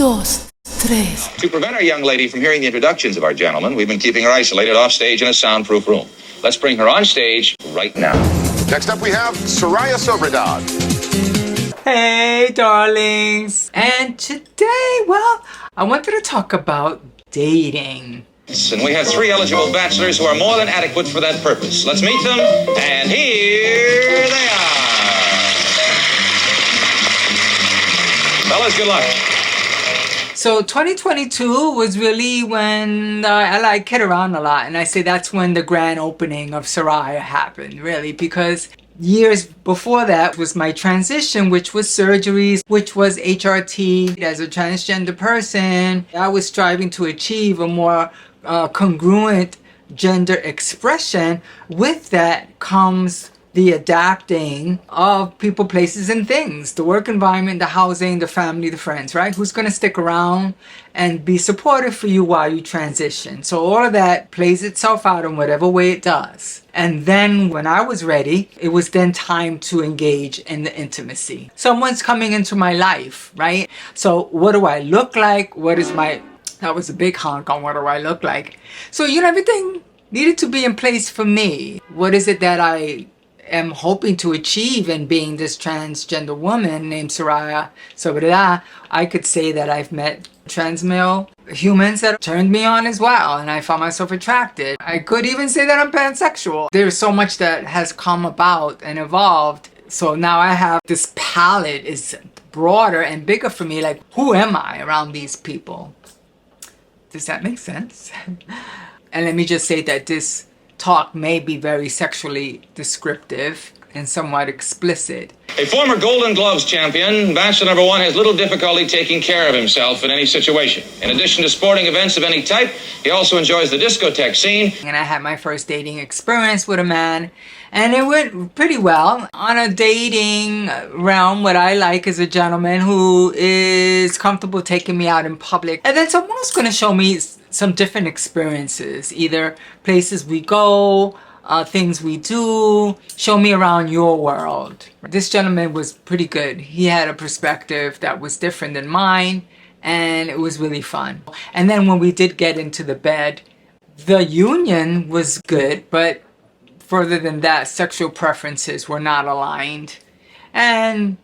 dos, tres. To prevent our young lady from hearing the introductions of our gentlemen, we've been keeping her isolated off stage in a soundproof room. Let's bring her on stage right now. Next up, we have Soraya Sobreidad. Hey, darlings. And today, well, I wanted to talk about dating. And we have 3 eligible bachelors who are more than adequate for that purpose. Let's meet them, and here they are. Fellas, good luck. So 2022 was really when I kid around a lot, and I say that's when the grand opening of Soraya happened, really, because years before that was my transition, which was surgeries, which was H.A.L.T. As a transgender person, I was striving to achieve a more congruent gender expression. With that comes the adapting of people, places, and things. The work environment, the housing, the family, the friends, right? Who's going to stick around and be supportive for you while you transition? So all of that plays itself out in whatever way it does. And then when I was ready, it was then time to engage in the intimacy. Someone's coming into my life, right? So what do I look like? What is my... That was a big honk on what do I look like. So, you know, everything needed to be in place for me. What is it that I am hoping to achieve in being this transgender woman named Soraya Sobreidad? I could say that I've met trans male humans that turned me on as well, and I found myself attracted. I could even say that I'm pansexual. There's so much that has come about and evolved. So now I have this palette is broader and bigger for me. Like, who am I around these people? Does that make sense? And let me just say that this talk may be very sexually descriptive and somewhat explicit. A former Golden Gloves champion, Bachelor number 1 has little difficulty taking care of himself in any situation. In addition to sporting events of any type, he also enjoys the discotheque scene. And I had my first dating experience with a man, and it went pretty well. On a dating realm, what I like is a gentleman who is comfortable taking me out in public. And then someone's going to show me some different experiences, either places we go, things we do, show me around your world. This gentleman was pretty good. He had a perspective that was different than mine, and it was really fun. And then when we did get into the bed, the union was good, but further than that, sexual preferences were not aligned. And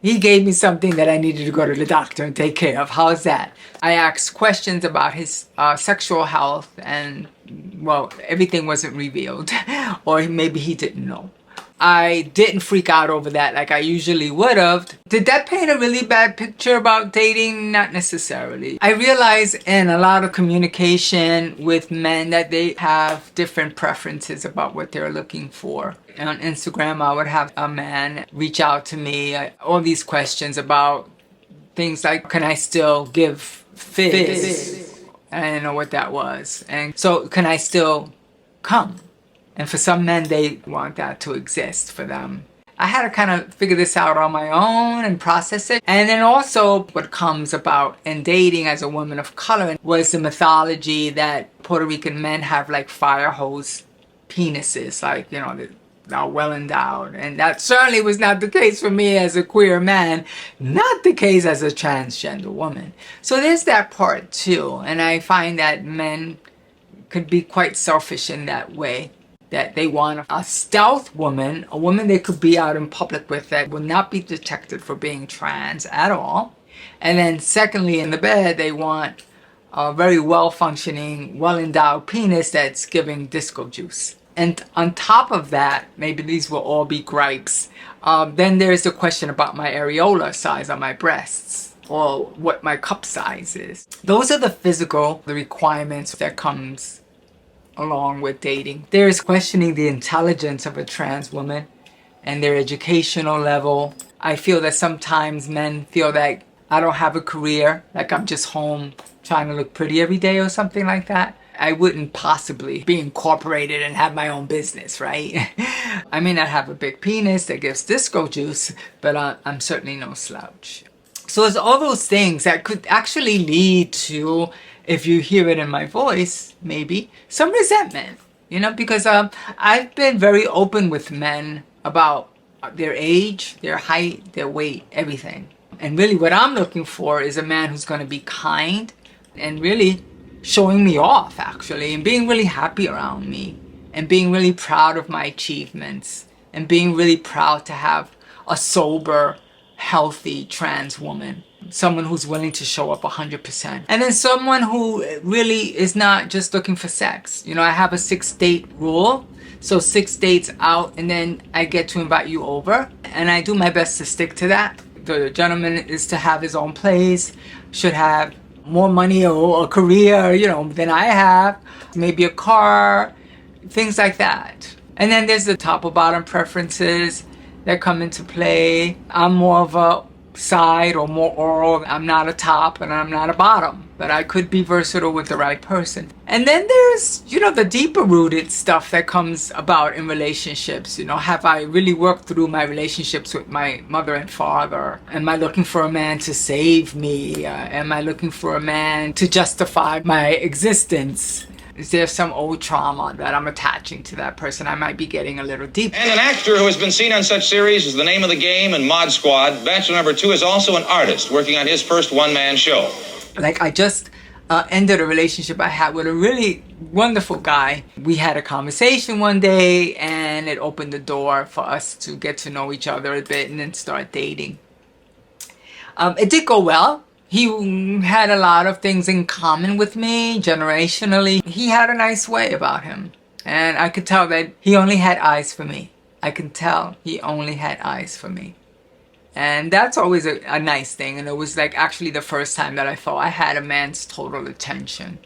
he gave me something that I needed to go to the doctor and take care of. How's that? I asked questions about his sexual health, and well, everything wasn't revealed, or maybe he didn't know. I didn't freak out over that like I usually would have. Did that paint a really bad picture about dating? Not necessarily. I realize in a lot of communication with men that they have different preferences about what they're looking for. On Instagram, I would have a man reach out to me, all these questions about things like, can I still give fizz? I didn't know what that was. And so, can I still come? And for some men, they want that to exist for them. I had to kind of figure this out on my own and process it. And then also what comes about in dating as a woman of color was the mythology that Puerto Rican men have like fire hose penises, like, you know, they're well endowed. And that certainly was not the case for me as a queer man, not the case as a transgender woman. So there's that part too. And I find that men could be quite selfish in that way. That they want a stealth woman, a woman they could be out in public with that will not be detected for being trans at all. And then secondly, in the bed, they want a very well-functioning, well-endowed penis that's giving disco juice. And on top of that, maybe these will all be gripes, then there's the question about my areola size on my breasts, or what my cup size is. Those are the physical, the requirements that comes along with dating. There's questioning the intelligence of a trans woman and their educational level. I feel that sometimes men feel that I don't have a career, like I'm just home trying to look pretty every day or something like that. I wouldn't possibly be incorporated and have my own business, right? I may not have a big penis that gives disco juice, but I'm certainly no slouch. So it's all those things that could actually lead to, if you hear it in my voice, maybe some resentment, you know, because I've been very open with men about their age, their height, their weight, everything. And really what I'm looking for is a man who's going to be kind and really showing me off, actually, and being really happy around me and being really proud of my achievements and being really proud to have a sober, healthy trans woman. Someone who's willing to show up 100%. And then someone who really is not just looking for sex. You know, I have a 6-date rule. So 6 dates out and then I get to invite you over. And I do my best to stick to that. The gentleman is to have his own place, should have more money or a career, you know, than I have. Maybe a car, things like that. And then there's the top or bottom preferences that come into play. I'm more of a side or more oral. I'm not a top and I'm not a bottom, but I could be versatile with the right person. And then there's, you know, the deeper rooted stuff that comes about in relationships. You know, have I really worked through my relationships with my mother and father? Am I looking for a man to save me? Am I looking for a man to justify my existence? Is there some old trauma that I'm attaching to that person? I might be getting a little deep. And an actor who has been seen on such series as The Name of the Game and Mod Squad, Bachelor number 2 is also an artist working on his first one-man show. Like, I just ended a relationship I had with a really wonderful guy. We had a conversation one day and it opened the door for us to get to know each other a bit and then start dating. It did go well. He had a lot of things in common with me, generationally. He had a nice way about him. And I could tell that he only had eyes for me. I can tell he only had eyes for me. And that's always a nice thing. And it was like actually the first time that I felt I had a man's total attention.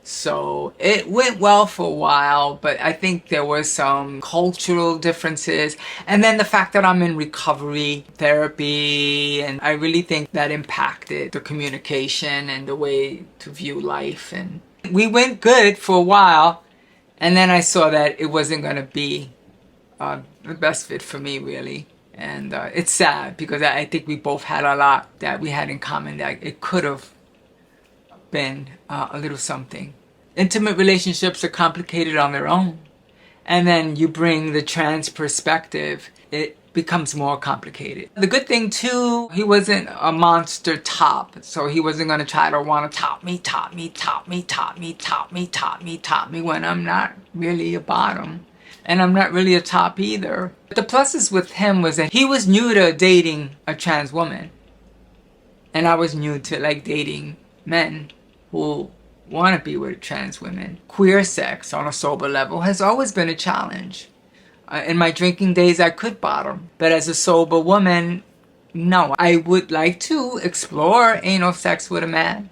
So it went well for a while, but I think there was some cultural differences. And then the fact that I'm in recovery therapy, and I really think that impacted the communication and the way to view life. And we went good for a while, and then I saw that it wasn't going to be the best fit for me, really. And it's sad because I think we both had a lot that we had in common that it could have been a little something. Intimate relationships are complicated on their own. And then you bring the trans perspective, it becomes more complicated. The good thing too, he wasn't a monster top. So he wasn't going to try to want to top me when I'm not really a bottom. And I'm not really a top either. But the pluses with him was that he was new to dating a trans woman. And I was new to like dating men who want to be with trans women. Queer sex on a sober level has always been a challenge. In my drinking days, I could bottom. But as a sober woman, no. I would like to explore anal sex with a man.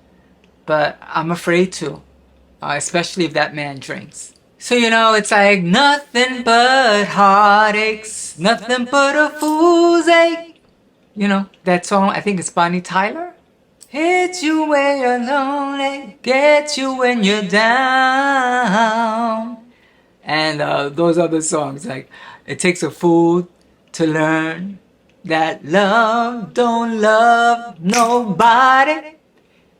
But I'm afraid to. Especially if that man drinks. So, you know, it's like nothing but heartaches. Nothing but a fool's ache. You know, that song, I think it's Bonnie Tyler. Hits you when you're lonely, gets you when you're down. And those other songs, like, it takes a fool to learn that love don't love nobody.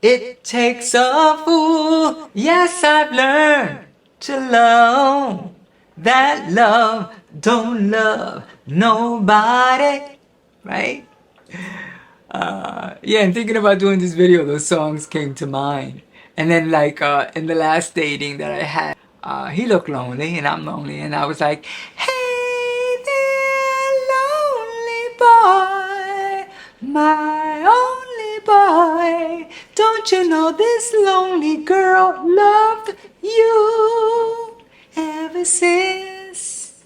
It takes a fool, yes, I've learned to love that love don't love nobody, right? Yeah, and thinking about doing this video, those songs came to mind. And then like in the last dating that I had, he looked lonely and I'm lonely, and I was like, hey there, lonely boy, my only boy, don't you know this lonely girl loved you ever since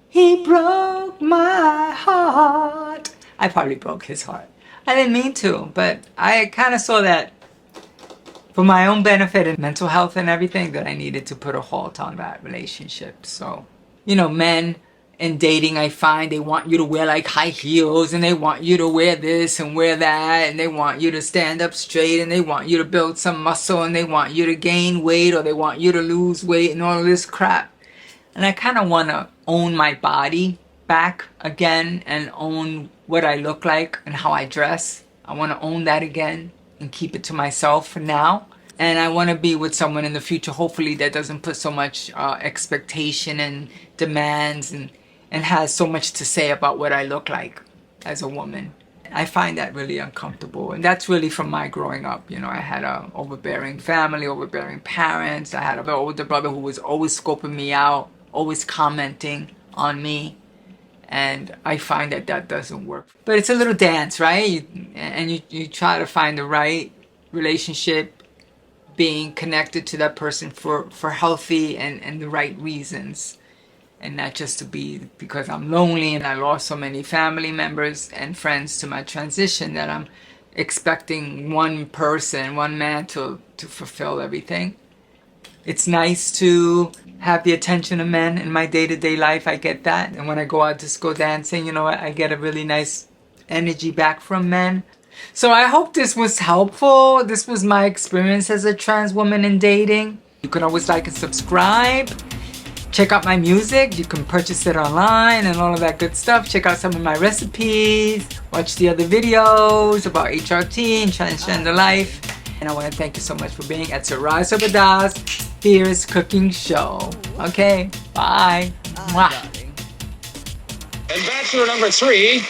he broke my heart. I probably broke his heart. I didn't mean to, but I kind of saw that for my own benefit and mental health and everything, that I needed to put a halt on that relationship. So, you know, men in dating, I find they want you to wear like high heels, and they want you to wear this and wear that, and they want you to stand up straight, and they want you to build some muscle, and they want you to gain weight, or they want you to lose weight and all of this crap. And I kind of want to own my body back again and own what I look like and how I dress. I want to own that again and keep it to myself for now. And I want to be with someone in the future, hopefully, that doesn't put so much expectation and demands and has so much to say about what I look like as a woman. I find that really uncomfortable. And that's really from my growing up. You know, I had an overbearing family, overbearing parents. I had an older brother who was always scoping me out, always commenting on me. And I find that that doesn't work. But it's a little dance, right? You try to find the right relationship, being connected to that person for healthy and the right reasons. And not just to be because I'm lonely and I lost so many family members and friends to my transition that I'm expecting one person, one man to fulfill everything. It's nice to have the attention of men in my day-to-day life. I get that. And when I go out disco dancing, you know, I get a really nice energy back from men. So I hope this was helpful. This was my experience as a trans woman in dating. You can always like and subscribe. Check out my music. You can purchase it online and all of that good stuff. Check out some of my recipes. Watch the other videos about H.A.L.T and transgender life. And I want to thank you so much for being at Sobereidad's Fierce Cooking Show. Okay, bye. Mwah. And Bachelor number 3